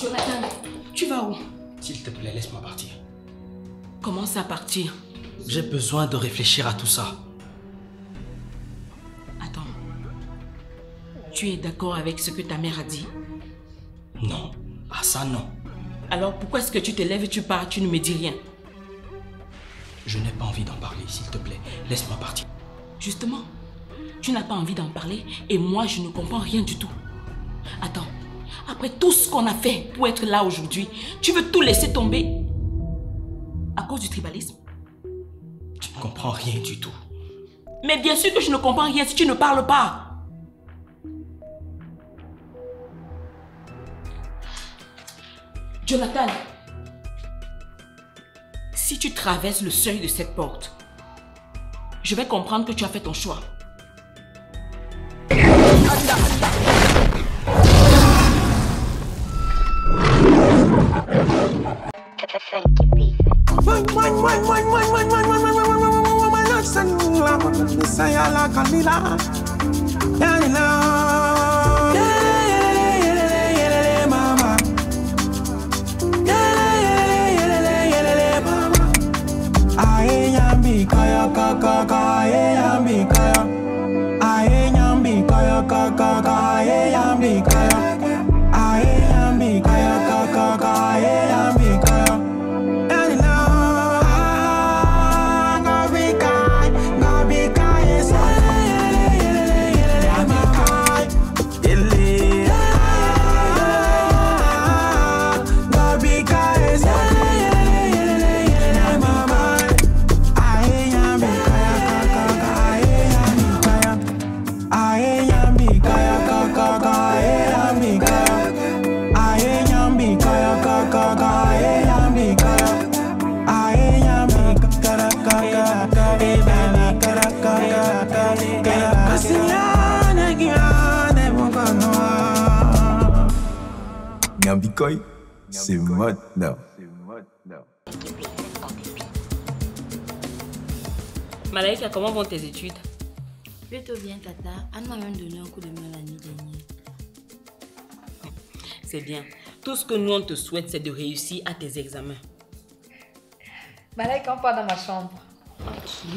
Jonathan, tu vas où? S'il te plaît, laisse-moi partir. Comment ça partir? J'ai besoin de réfléchir à tout ça. Attends. Tu es d'accord avec ce que ta mère a dit? Non. Ah ça, non. Alors pourquoi est-ce que tu te lèves et tu pars, tu ne me dis rien? Je n'ai pas envie d'en parler, s'il te plaît. Laisse-moi partir. Justement, tu n'as pas envie d'en parler et moi, je ne comprends rien du tout. Attends, après tout ce qu'on a fait pour être là aujourd'hui, tu veux tout laisser tomber à cause du tribalisme? Tu ne comprends rien du tout. Mais bien sûr que je ne comprends rien si tu ne parles pas. Jonathan, si tu traverses le seuil de cette porte, je vais comprendre que tu as fait ton choix. Nyambikoy, c'est maintenant. Malaïka, comment vont tes études? Plutôt bien, Tata. Anne m'a même donné un coup de main la nuit dernière. C'est bien. Tout ce que nous on te souhaite, c'est de réussir à tes examens. Malaïka, on part dans ma chambre. Ok.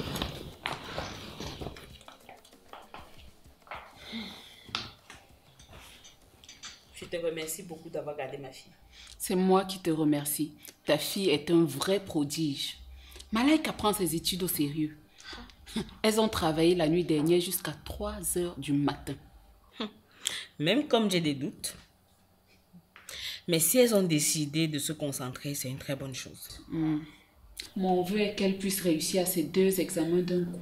Je te remercie beaucoup d'avoir gardé ma fille. C'est moi qui te remercie. Ta fille est un vrai prodige. Malaïka prend ses études au sérieux. Elles ont travaillé la nuit dernière jusqu'à 3 heures du matin. Même comme j'ai des doutes. Mais si elles ont décidé de se concentrer, c'est une très bonne chose. Mon vœu est qu'elle puisse réussir à ces 2 examens d'un coup.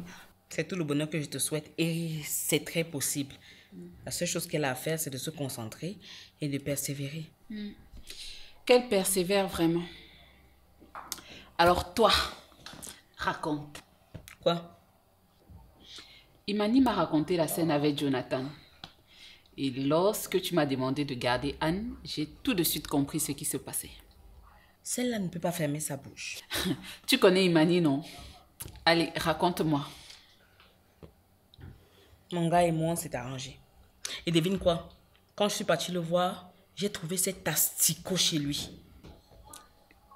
C'est tout le bonheur que je te souhaite et c'est très possible. La seule chose qu'elle a à faire, c'est de se concentrer et de persévérer. Qu'elle persévère vraiment. Alors toi, raconte. Quoi? Imani m'a raconté la scène avec Jonathan. Et lorsque tu m'as demandé de garder Anne, j'ai tout de suite compris ce qui se passait. Celle-là ne peut pas fermer sa bouche. Tu connais Imani, non? Allez, raconte-moi. Mon gars et moi, on s'est arrangés. Et devine quoi? Quand je suis partie le voir, j'ai trouvé cet asticot chez lui.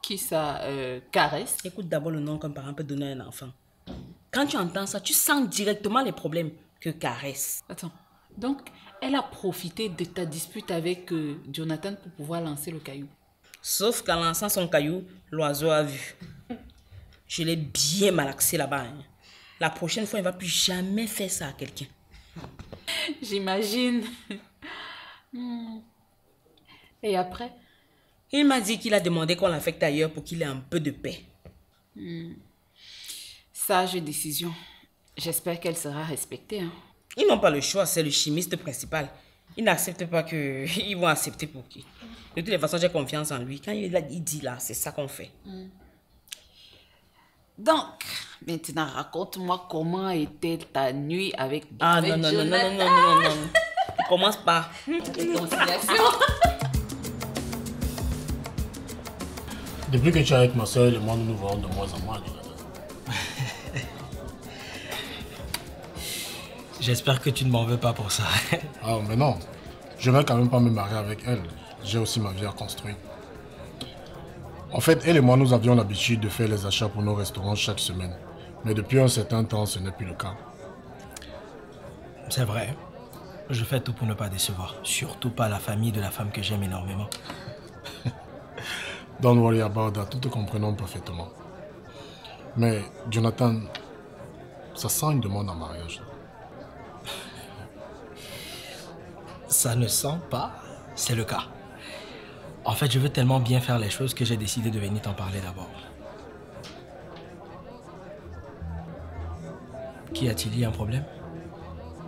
Qui ça? Caresse? Écoute d'abord le nom qu'un parent peut donner à un enfant. Quand tu entends ça, tu sens directement les problèmes que caresse. Attends, donc elle a profité de ta dispute avec Jonathan pour pouvoir lancer le caillou. Sauf qu'en lançant son caillou, l'oiseau a vu. Je l'ai bien malaxé là-bas. Hein. La prochaine fois, il ne va plus jamais faire ça à quelqu'un. J'imagine. Et après? Il m'a dit qu'il a demandé qu'on l'affecte ailleurs pour qu'il ait un peu de paix. Sage décision. J'espère qu'elle sera respectée. Hein. Ils n'ont pas le choix, c'est le chimiste principal. Ils n'acceptent pas qu'ils vont accepter pour qui. De toutes les façons, j'ai confiance en lui. Quand il dit là, c'est ça qu'on fait. Donc, maintenant, raconte-moi comment était ta nuit avec Ah avec non. Ne commence pas. Réconciliation. Depuis que tu es avec ma soeur, le monde nous voit de moins en moins. J'espère que tu ne m'en veux pas pour ça. Ah, mais non. Je vais quand même pas me marier avec elle. J'ai aussi ma vie à construire. En fait, elle et moi, nous avions l'habitude de faire les achats pour nos restaurants chaque semaine. Mais depuis un certain temps, ce n'est plus le cas. C'est vrai. Je fais tout pour ne pas décevoir. Surtout pas la famille de la femme que j'aime énormément. Don't worry about that, nous te comprenons parfaitement. Mais, Jonathan, ça sent une demande en mariage. Ça ne sent pas, c'est le cas. En fait, je veux tellement bien faire les choses que j'ai décidé de venir t'en parler d'abord. Qu'y a-t-il? Y a un problème?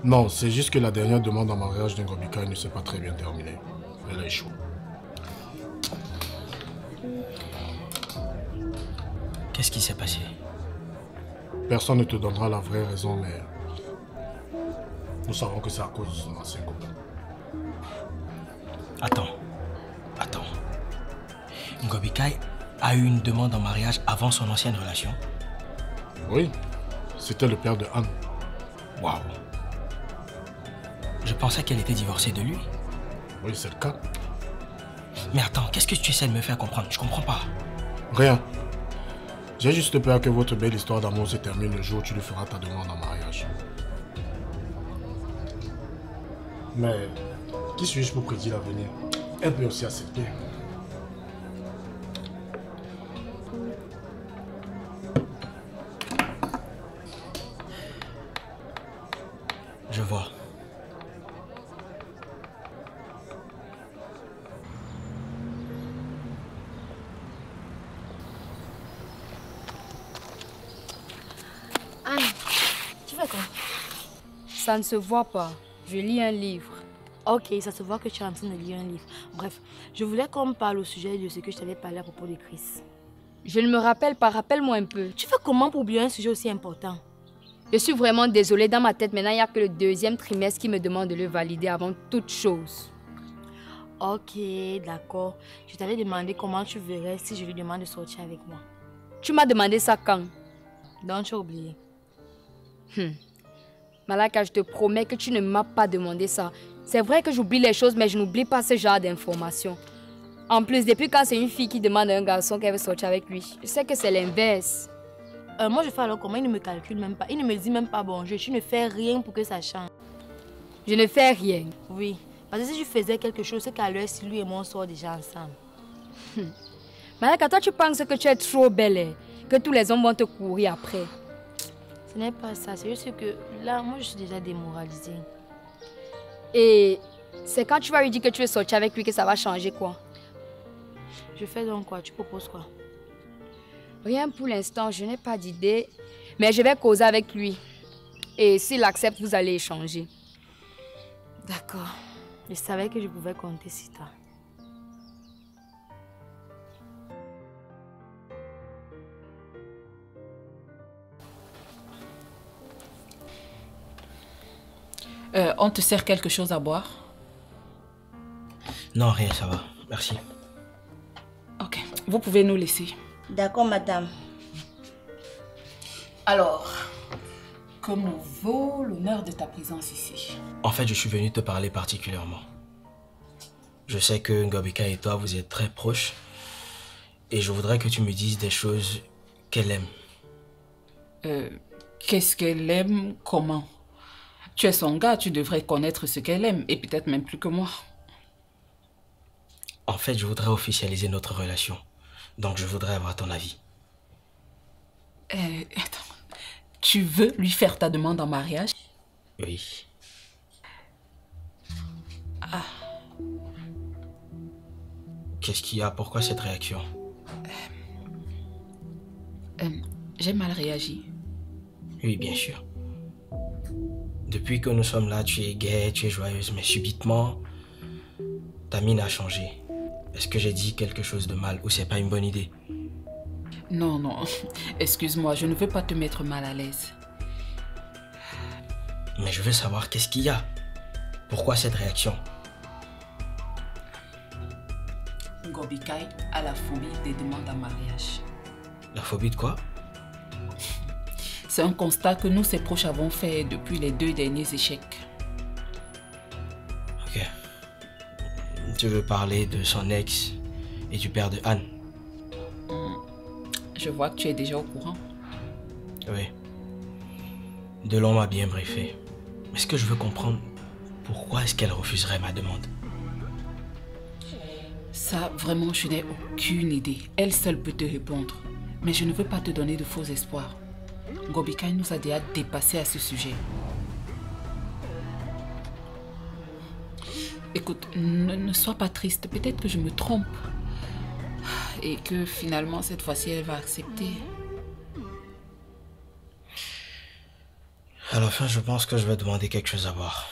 Non, c'est juste que la dernière demande en mariage d'Ngobi Kai ne s'est pas très bien terminée. Elle a échoué. Qu'est-ce qui s'est passé? Personne ne te donnera la vraie raison, mais nous savons que c'est à cause de son ancien copain. Attends. Ngobi Kai a eu une demande en mariage avant son ancienne relation? Oui, c'était le père de Anne. Waouh. Je pensais qu'elle était divorcée de lui. Oui, c'est le cas. Mais attends, qu'est-ce que tu essaies de me faire comprendre? Je comprends pas. Rien. J'ai juste peur que votre belle histoire d'amour se termine le jour où tu lui feras ta demande en mariage. Mais qui suis-je pour prédire l'avenir? Elle peut aussi accepter. Je vois. Anne, tu fais quoi? Ça ne se voit pas. Je lis un livre. Ok, ça se voit que tu es en train de lire un livre. Bref, je voulais qu'on parle au sujet de ce que je t'avais parlé à propos de Chris. Je ne me rappelle pas. Rappelle-moi un peu. Tu fais comment pour oublier un sujet aussi important? Je suis vraiment désolée. Dans ma tête, maintenant, il n'y a que le deuxième trimestre qui me demande de le valider avant toute chose. Ok, d'accord. Je t'avais demandé comment tu verrais si je lui demande de sortir avec moi. Tu m'as demandé ça quand? Donc tu as oublié. Malaka, je te promets que tu ne m'as pas demandé ça. C'est vrai que j'oublie les choses, mais je n'oublie pas ce genre d'informations. En plus, depuis quand c'est une fille qui demande à un garçon qu'elle veut sortir avec lui, je sais que c'est l'inverse. Moi, je fais alors comment? Il ne me calcule même pas. Il ne me dit même pas bonjour. Tu ne fais rien pour que ça change. Je ne fais rien. Oui. Parce que si je faisais quelque chose, c'est qu'à l'heure, si lui et moi, on sort déjà ensemble. Malaka, toi, tu penses que tu es trop belle, hein, que tous les hommes vont te courir après. Ce n'est pas ça. C'est juste que là, moi, je suis déjà démoralisée. Et c'est quand tu vas lui dire que tu veux sortir avec lui que ça va changer quoi? Je fais donc quoi? Tu proposes quoi? Rien pour l'instant, je n'ai pas d'idée. Mais je vais causer avec lui. Et s'il accepte, vous allez échanger. D'accord. Je savais que je pouvais compter sur toi. On te sert quelque chose à boire? Non, rien, ça va. Merci. Ok, vous pouvez nous laisser. D'accord, madame. Alors, que me vaut l'honneur de ta présence ici? En fait, je suis venu te parler particulièrement. Je sais que Ngobi Kai et toi, vous êtes très proches. Et je voudrais que tu me dises des choses qu'elle aime. Qu'est-ce qu'elle aime? Comment? Tu es son gars, tu devrais connaître ce qu'elle aime. Et peut-être même plus que moi. En fait, je voudrais officialiser notre relation. Donc, je voudrais avoir ton avis. Attends. Tu veux lui faire ta demande en mariage? Oui. Ah. Qu'est-ce qu'il y a? Pourquoi cette réaction? J'ai mal réagi. Oui, bien sûr. Depuis que nous sommes là, tu es gaie, tu es joyeuse, mais subitement, ta mine a changé. Est-ce que j'ai dit quelque chose de mal ou c'est pas une bonne idée? Non, non. Excuse-moi, je ne veux pas te mettre mal à l'aise. Mais je veux savoir qu'est-ce qu'il y a. Pourquoi cette réaction? Ngobi Kai a la phobie des demandes en mariage. La phobie de quoi? C'est un constat que nous, ses proches, avons fait depuis les 2 derniers échecs. Ok. tu veux parler de son ex et du père de Anne. Je vois que tu es déjà au courant. Oui. Delon m'a bien briefé. Mais ce que je veux comprendre, pourquoi est-ce qu'elle refuserait ma demande? Ça, vraiment, je n'ai aucune idée. Elle seule peut te répondre. Mais je ne veux pas te donner de faux espoirs. Ngobikai nous a déjà dépassé à ce sujet. Écoute, ne sois pas triste. Peut-être que je me trompe. Et que finalement, cette fois-ci, elle va accepter. À la fin, je pense que je vais demander quelque chose à boire.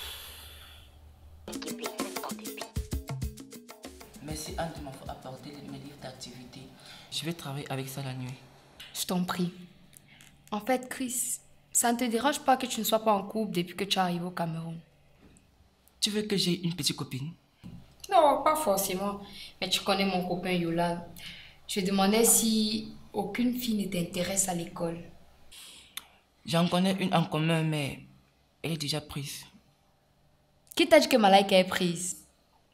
Merci Anne de m'avoir apporté mes livres d'activité. Je vais travailler avec ça la nuit. Je t'en prie. En fait, Chris, ça ne te dérange pas que tu ne sois pas en couple depuis que tu arrives au Cameroun? Tu veux que j'ai une petite copine? Non, pas forcément. Mais tu connais mon copain Yola. Je demandais si aucune fille ne t'intéresse à l'école. J'en connais une en commun, mais elle est déjà prise. Qui t'a dit que Malaika est prise?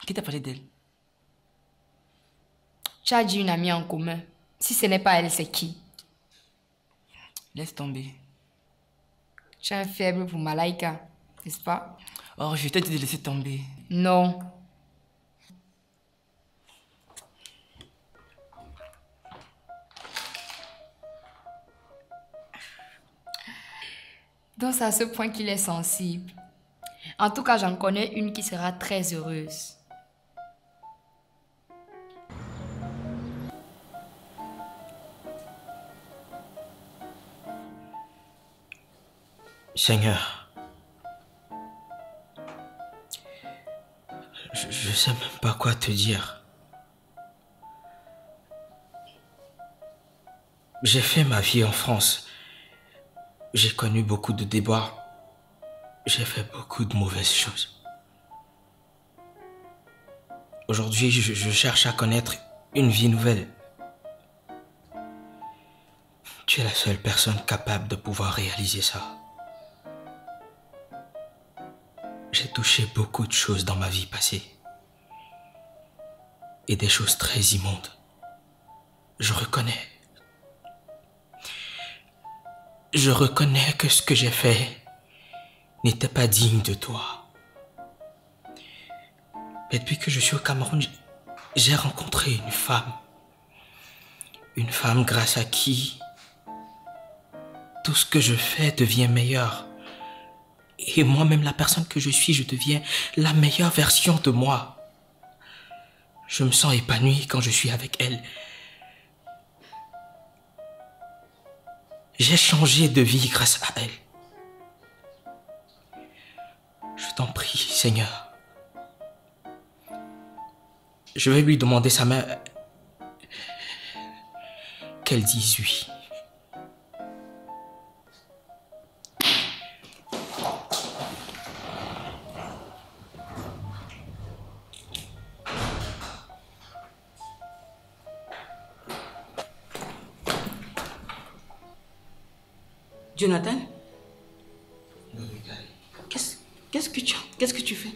Qui t'a parlé d'elle? Tu as dit une amie en commun. Si ce n'est pas elle, c'est qui? Laisse tomber. Tu as un faible pour Malaika, n'est-ce pas? Oh, je t'ai dit de laisser tomber. Non. Donc c'est à ce point qu'il est sensible. En tout cas, j'en connais une qui sera très heureuse. Seigneur, je sais même pas quoi te dire. J'ai fait ma vie en France. J'ai connu beaucoup de déboires. J'ai fait beaucoup de mauvaises choses. Aujourd'hui, je cherche à connaître une vie nouvelle. Tu es la seule personne capable de pouvoir réaliser ça. J'ai touché beaucoup de choses dans ma vie passée. Et des choses très immondes. Je reconnais. Je reconnais que ce que j'ai fait n'était pas digne de toi. Mais depuis que je suis au Cameroun, j'ai rencontré une femme. Une femme grâce à qui tout ce que je fais devient meilleur. Et moi-même, la personne que je suis, je deviens la meilleure version de moi. Je me sens épanoui quand je suis avec elle. J'ai changé de vie grâce à elle. Je t'en prie, Seigneur. Je vais lui demander sa main. Qu'elle dise oui. Jonathan? Qu'est-ce que tu fais?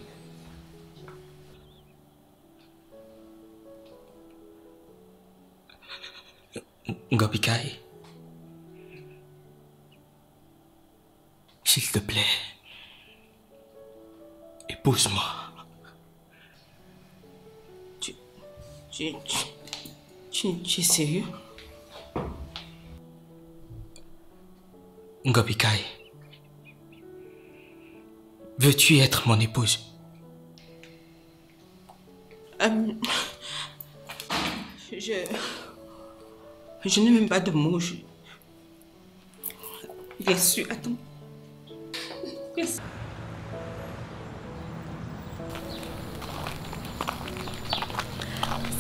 Ngobikai, s'il te plaît, épouse-moi. Tu es sérieux? Ngobikai, veux-tu être mon épouse? Je n'ai même pas de mots. Bien sûr, attends.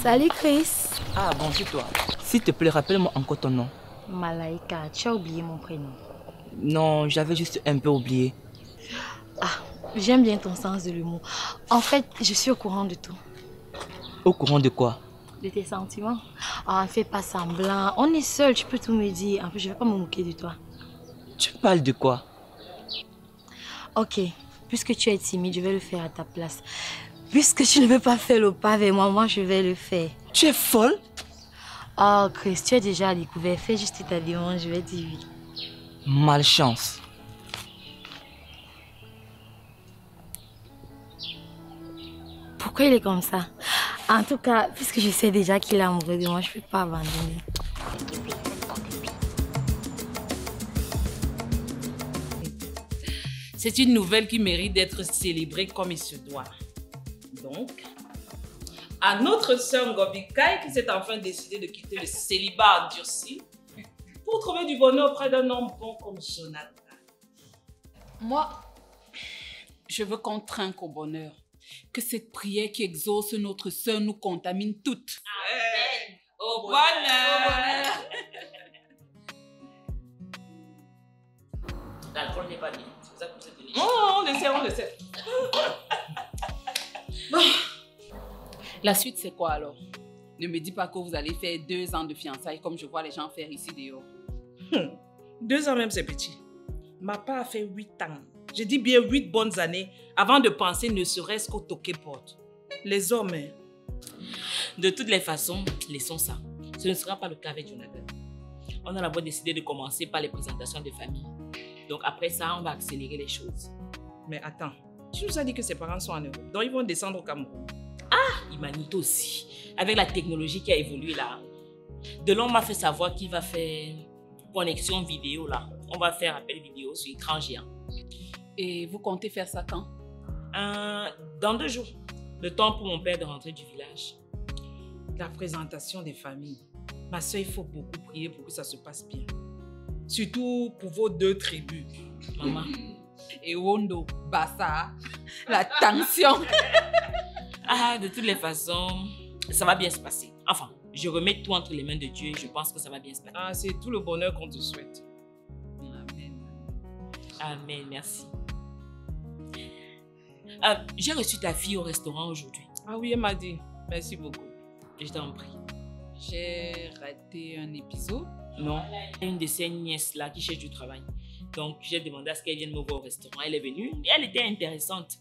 Salut Chris. Ah, bonjour toi. S'il te plaît, rappelle-moi encore ton nom. Malaika, tu as oublié mon prénom. Non, j'avais juste un peu oublié. Ah, j'aime bien ton sens de l'humour. En fait, je suis au courant de tout. Au courant de quoi? De tes sentiments. Ah, fais pas semblant. On est seuls, tu peux tout me dire. En plus, je vais pas me moquer de toi. Tu parles de quoi? Ok, puisque tu es timide, je vais le faire à ta place. Puisque tu ne veux pas faire le pas avec moi, moi je vais le faire. Tu es folle? Oh Chris, tu as déjà découvert. Fais juste ta demande, je vais dire oui. Malchance. Pourquoi il est comme ça? En tout cas, puisque je sais déjà qu'il est amoureux de moi, je ne peux pas abandonner. C'est une nouvelle qui mérite d'être célébrée comme il se doit. Donc, à notre sœur Ngobikai qui s'est enfin décidée de quitter le célibat endurci pour trouver du bonheur auprès d'un homme bon comme Jonathan. Moi, je veux qu'on trinque au bonheur. Que cette prière qui exauce notre sœur nous contamine toutes. Amen. Au bonheur. L'alcool n'est pas bien. C'est pour ça que vous êtes venus. Oh, on le sait. La suite, c'est quoi alors? Ne me dis pas que vous allez faire 2 ans de fiançailles comme je vois les gens faire ici dehors. 2 ans même, c'est petit. Ma part a fait 8 ans. Je dis bien 8 bonnes années avant de penser ne serait-ce qu'au toquer porte. Les hommes, hein. De toutes les façons, laissons ça. Ce ne sera pas le cas avec Jonathan. On a d'abord décidé de commencer par les présentations de famille. Donc après ça, on va accélérer les choses. Mais attends, tu nous as dit que ses parents sont en Europe, donc ils vont descendre au Cameroun. Imanito aussi, avec la technologie qui a évolué là. Delon m'a fait savoir qu'il va faire connexion vidéo là. On va faire appel vidéo sur écran géant. Et vous comptez faire ça quand? Dans 2 jours. Le temps pour mon père de rentrer du village. La présentation des familles. Ma soeur, il faut beaucoup prier pour que ça se passe bien. Surtout pour vos 2 tribus. Maman. Et Wondo, Bassa, la tension. De toutes les façons, ça va bien se passer. Enfin, je remets tout entre les mains de Dieu et je pense que ça va bien se passer. C'est tout le bonheur qu'on te souhaite. Amen. Amen, merci. J'ai reçu ta fille au restaurant aujourd'hui. Ah oui, elle m'a dit. Merci beaucoup. Je t'en prie. J'ai raté un épisode. Non, une de ses nièces là qui cherche du travail. Donc j'ai demandé à ce qu'elle vienne me voir au restaurant. Elle est venue et elle était intéressante.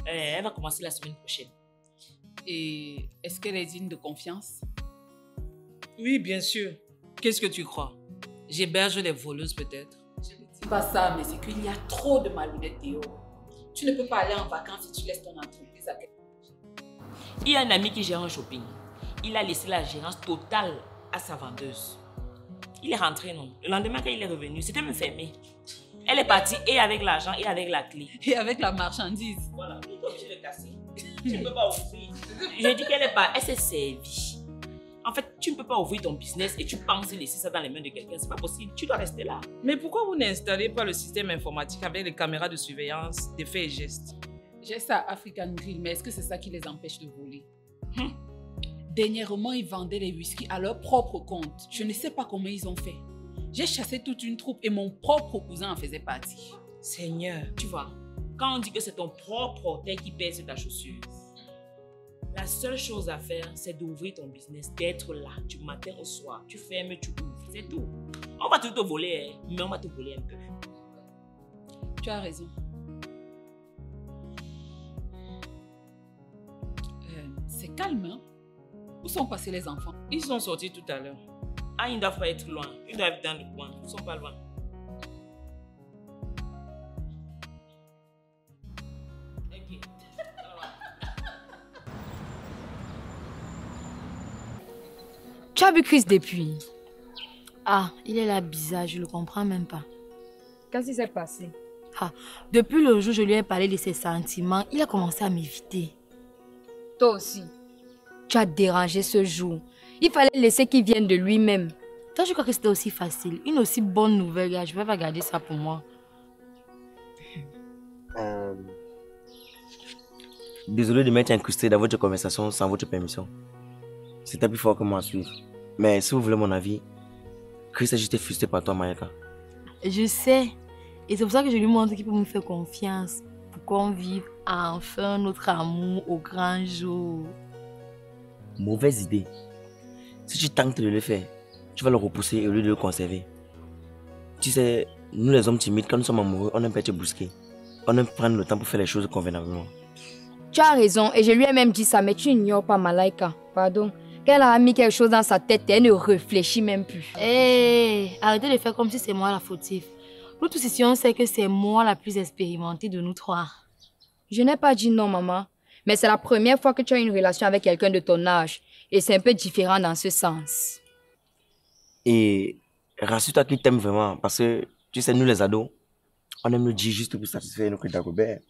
Elle va commencer la semaine prochaine. Et est-ce qu'elle est digne de confiance? Oui, bien sûr. Qu'est-ce que tu crois? J'héberge les voleuses peut-être? Je ne dis pas ça, mais c'est qu'il y a trop de malhonnêtes, Théo. Tu ne peux pas aller en vacances si tu laisses ton entreprise à quelqu'un. Il y a un ami qui gère un shopping. Il a laissé la gérance totale à sa vendeuse. Il est rentré, non? Le lendemain, quand il est revenu, c'était même fermé. Elle est partie et avec l'argent et avec la clé. Et avec la marchandise. Voilà, il est obligé de casser. Tu ne peux pas ouvrir. Je dis qu'elle est pas, elle s'est servie. En fait, tu ne peux pas ouvrir ton business et tu penses laisser ça dans les mains de quelqu'un. C'est pas possible, tu dois rester là. Mais pourquoi vous n'installez pas le système informatique avec les caméras de surveillance des faits et gestes? J'ai ça à African Grill, mais est-ce que c'est ça qui les empêche de voler? Dernièrement, ils vendaient les whisky à leur propre compte. Je ne sais pas comment ils ont fait. J'ai chassé toute une troupe et mon propre cousin en faisait partie. Seigneur, tu vois, quand on dit que c'est ton propre orteil qui pèse ta chaussure, la seule chose à faire, c'est d'ouvrir ton business, d'être là du matin au soir. Tu fermes, tu ouvres, c'est tout. On va tout te voler, mais on va te voler un peu. Tu as raison. C'est calme, hein? Où sont passés les enfants? Ils sont sortis tout à l'heure. Ils ne doivent pas être loin. Ils doivent être dans le coin. Ils ne sont pas loin. Ok. Tu as vu Chris depuis? Il est là bizarre, je ne le comprends même pas. Qu'est-ce qui s'est passé? Depuis le jour où je lui ai parlé de ses sentiments, il a commencé à m'éviter. Toi aussi. Tu as dérangé ce jour. Il fallait laisser qu'il vienne de lui-même. Toi, je crois que c'était aussi facile. Une aussi bonne nouvelle, gars. Je ne vais pas garder ça pour moi. Désolé de m'être incrusté dans votre conversation sans votre permission. C'était plus fort que moi à suivre. Mais si vous voulez mon avis, Chris a juste été frustré par toi, Mayaka. Je sais. Et c'est pour ça que je lui montre qu'il peut me faire confiance. Pour qu'on vive enfin notre amour au grand jour. Mauvaise idée. Si tu tentes de le faire, tu vas le repousser au lieu de le conserver. Tu sais, nous les hommes timides, quand nous sommes amoureux, on aime pas être brusqués. On aime prendre le temps pour faire les choses convenablement. Tu as raison et je lui ai même dit ça, mais tu ignores pas Malaika. Pardon. Qu'elle a mis quelque chose dans sa tête et elle ne réfléchit même plus. Hé, arrêtez de faire comme si c'est moi la fautive. Nous tous ici, on sait que c'est moi la plus expérimentée de nous trois. Je n'ai pas dit non, maman. Mais c'est la première fois que tu as une relation avec quelqu'un de ton âge. Et c'est un peu différent dans ce sens. Et rassure-toi qu'il t'aime vraiment. Parce que, tu sais, nous les ados, on aime le dire juste pour satisfaire nos critères Robert.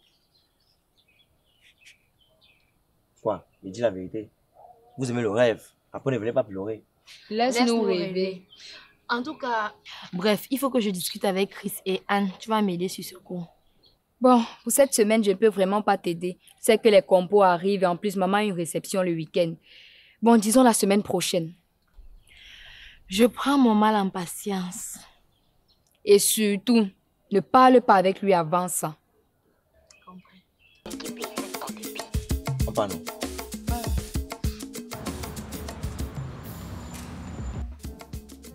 Quoi? Il dit la vérité. Vous aimez le rêve. Après, ne venez pas pleurer. Laisse-nous rêver. En tout cas, bref, il faut que je discute avec Chris et Anne. Tu vas m'aider sur ce coup. Bon, pour cette semaine, je ne peux vraiment pas t'aider. C'est que les compos arrivent et en plus, maman a une réception le week-end. Bon, disons la semaine prochaine. Je prends mon mal en patience. Et surtout, ne parle pas avec lui avant ça. Oh, pardon.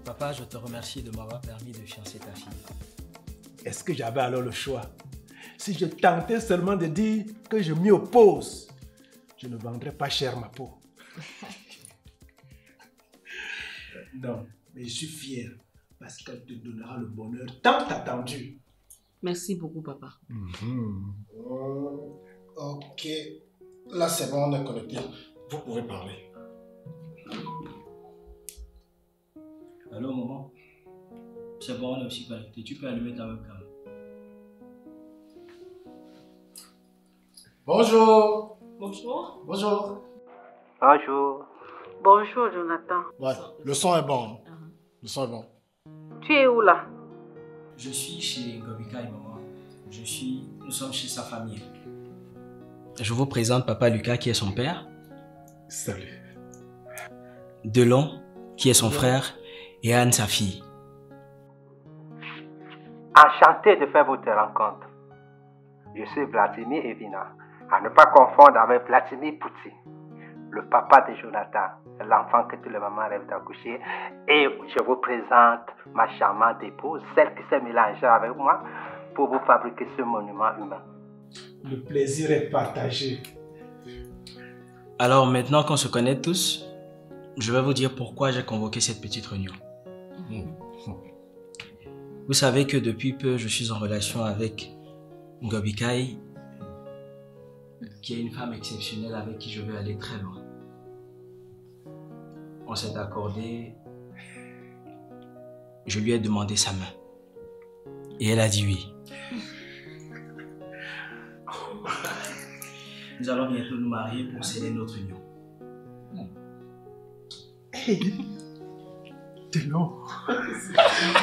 Papa, je te remercie de m'avoir permis de fiancer ta fille. Est-ce que j'avais alors le choix? Si je tentais seulement de dire que je m'y oppose, je ne vendrais pas cher ma peau. Non, mais je suis fier parce qu'elle te donnera le bonheur tant attendu. Merci beaucoup, papa. Ok. Là, c'est bon, on est connecté. Vous pouvez parler. Allô, maman? C'est bon, on est aussi connecté. Tu peux allumer ta webcam. Bonjour. Bonjour. Bonjour. Bonjour. Bonjour, Jonathan. Ouais, le son est bon. Le son est bon. Tu es où là? Je suis chez Ngobika et maman. Nous sommes chez sa famille. Je vous présente papa Lucas qui est son père. Salut. Delon qui est son frère et Anne sa fille. Enchanté de faire votre rencontre. Je suis Vladimir Evina, à ne pas confondre avec Vladimir Poutine, le papa de Jonathan, l'enfant que toutes les mamans rêvent d'accoucher. Et je vous présente ma charmante épouse, celle qui s'est mélangée avec moi pour vous fabriquer ce monument humain. Le plaisir est partagé. Alors maintenant qu'on se connaît tous, je vais vous dire pourquoi j'ai convoqué cette petite réunion. Vous savez que depuis peu, je suis en relation avec Ngobikai, qui est une femme exceptionnelle avec qui je veux aller très loin. On s'est accordé, je lui ai demandé sa main. Et elle a dit oui. Nous allons bientôt nous marier pour sceller notre union. Hey, Delon.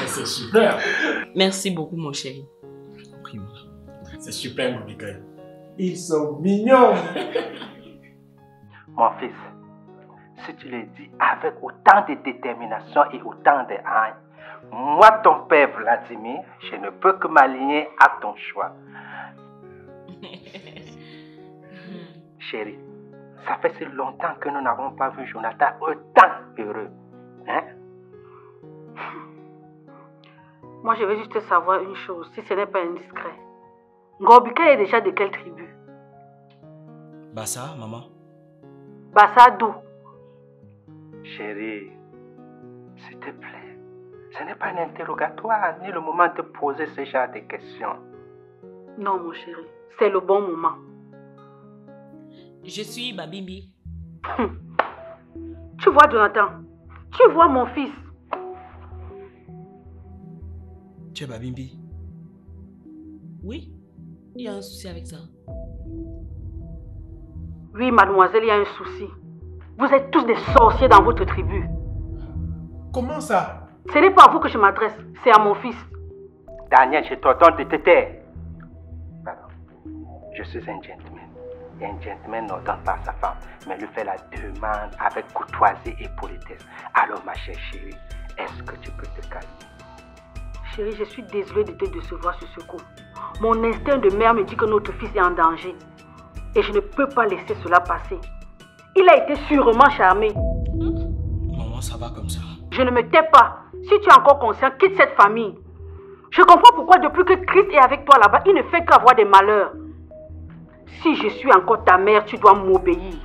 C'est super. Merci beaucoup, mon chéri. C'est super, Ngobika. Ils sont mignons. Mon fils, si tu le dis avec autant de détermination et autant de haine, moi, ton père Vladimir, je ne peux que m'aligner à ton choix. Chérie, ça fait si longtemps que nous n'avons pas vu Jonathan autant heureux. Hein? Moi, je veux juste savoir une chose, si ce n'est pas indiscret. Ngobika est déjà de quelle tribu? Bassa, maman. Bassa d'où? Chérie, s'il te plaît, ce n'est pas un interrogatoire ni le moment de poser ce genre de questions. Non, mon chéri, c'est le bon moment. Je suis Babimbi. Tu vois, Jonathan, tu vois mon fils. Tu es Babimbi? Oui, il y a un souci avec ça. Oui, mademoiselle, il y a un souci. Vous êtes tous des sorciers dans votre tribu. Comment ça? Ce n'est pas à vous que je m'adresse, c'est à mon fils. Daniel, je t'ordonne de te taire. Pardon. Je suis un gentleman. Et un gentleman n'ordonne pas sa femme, mais lui fait la demande avec courtoisie et politesse. Alors, ma chère chérie, est-ce que tu peux te calmer? Chérie, je suis désolée de te décevoir sur ce coup. Mon instinct de mère me dit que notre fils est en danger. Et je ne peux pas laisser cela passer. Il a été sûrement charmé. Maman, ça va comme ça. Je ne me tais pas. Si tu es encore conscient, quitte cette famille. Je comprends pourquoi depuis que Christ est avec toi là-bas, il ne fait qu'avoir des malheurs. Si je suis encore ta mère, tu dois m'obéir.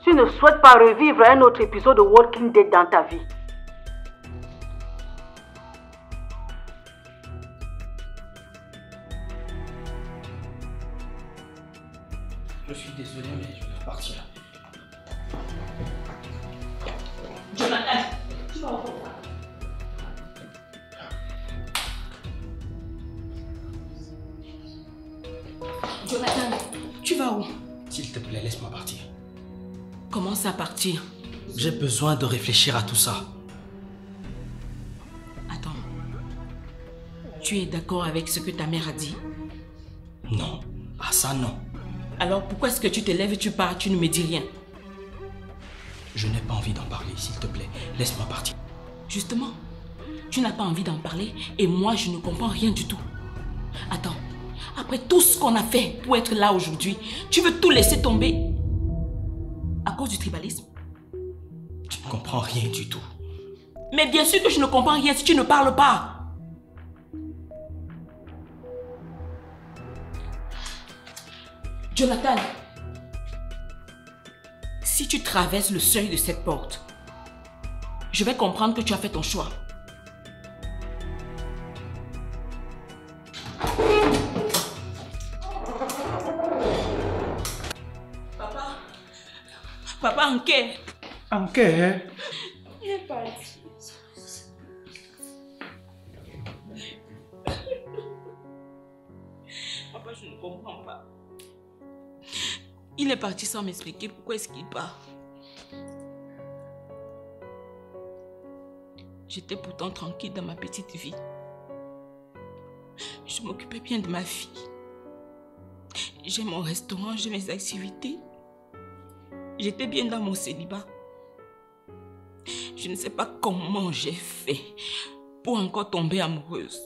Tu ne souhaites pas revivre un autre épisode de Walking Dead dans ta vie. Je suis désolé, mais je vais repartir. Jonathan, tu vas où? Jonathan, tu vas où? S'il te plaît, laisse-moi partir. Comment ça partir? J'ai besoin de réfléchir à tout ça. Attends. Tu es d'accord avec ce que ta mère a dit? Non. Ah ça, non. Alors pourquoi est-ce que tu te lèves et tu pars, tu ne me dis rien? Je n'ai pas envie d'en parler, s'il te plaît. Laisse-moi partir. Justement, tu n'as pas envie d'en parler et moi, je ne comprends rien du tout. Attends, après tout ce qu'on a fait pour être là aujourd'hui, tu veux tout laisser tomber à cause du tribalisme? Tu ne comprends rien du tout. Mais bien sûr que je ne comprends rien si tu ne parles pas. Jonathan, si tu traverses le seuil de cette porte, je vais comprendre que tu as fait ton choix. Papa, Anké. Anké? Il est parti. Papa, je ne comprends pas. Il est parti sans m'expliquer pourquoi est-ce qu'il part. J'étais pourtant tranquille dans ma petite vie. Je m'occupais bien de ma fille. J'ai mon restaurant, j'ai mes activités. J'étais bien dans mon célibat. Je ne sais pas comment j'ai fait pour encore tomber amoureuse.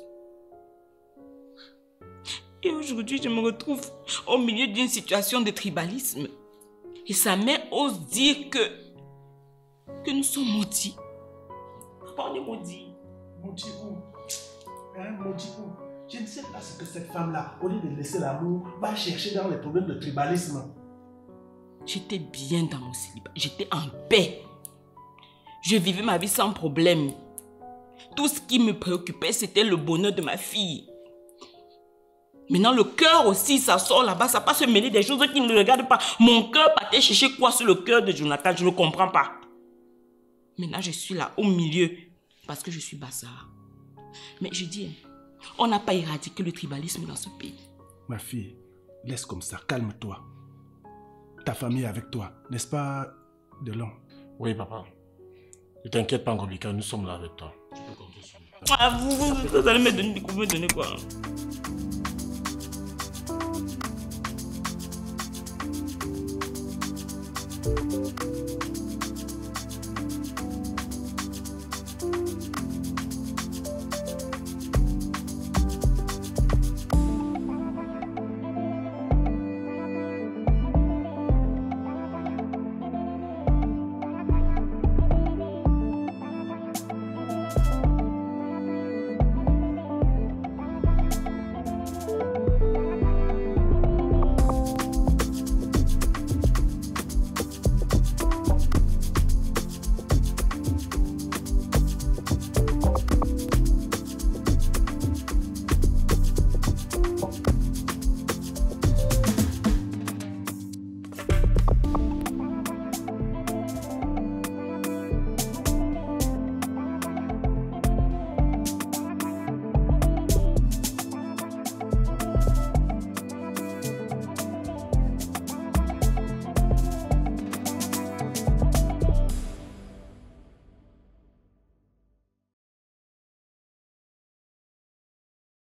Et aujourd'hui, je me retrouve au milieu d'une situation de tribalisme. Et sa mère ose dire que nous sommes maudits. Papa, on est maudits. Maudits où? Hein, maudits où? Je ne sais pas ce que cette femme-là, au lieu de laisser l'amour, va chercher dans les problèmes de tribalisme. J'étais bien dans mon célibat. J'étais en paix. Je vivais ma vie sans problème. Tout ce qui me préoccupait, c'était le bonheur de ma fille. Maintenant, le cœur aussi, ça sort là-bas, ça passe se mêler des choses qui ne me regardent pas. Mon cœur partait chercher quoi sur le cœur de Jonathan? Je ne comprends pas. Maintenant, je suis là, au milieu, parce que je suis Bassara. Mais je dis, on n'a pas éradiqué le tribalisme dans ce pays. Ma fille, laisse comme ça, calme-toi. Ta famille est avec toi, n'est-ce pas, Delon? Oui, papa. Ne t'inquiète pas, Ngobika, nous sommes là avec toi. Tu peux compter sur nous. Ah, vous allez me donner quoi?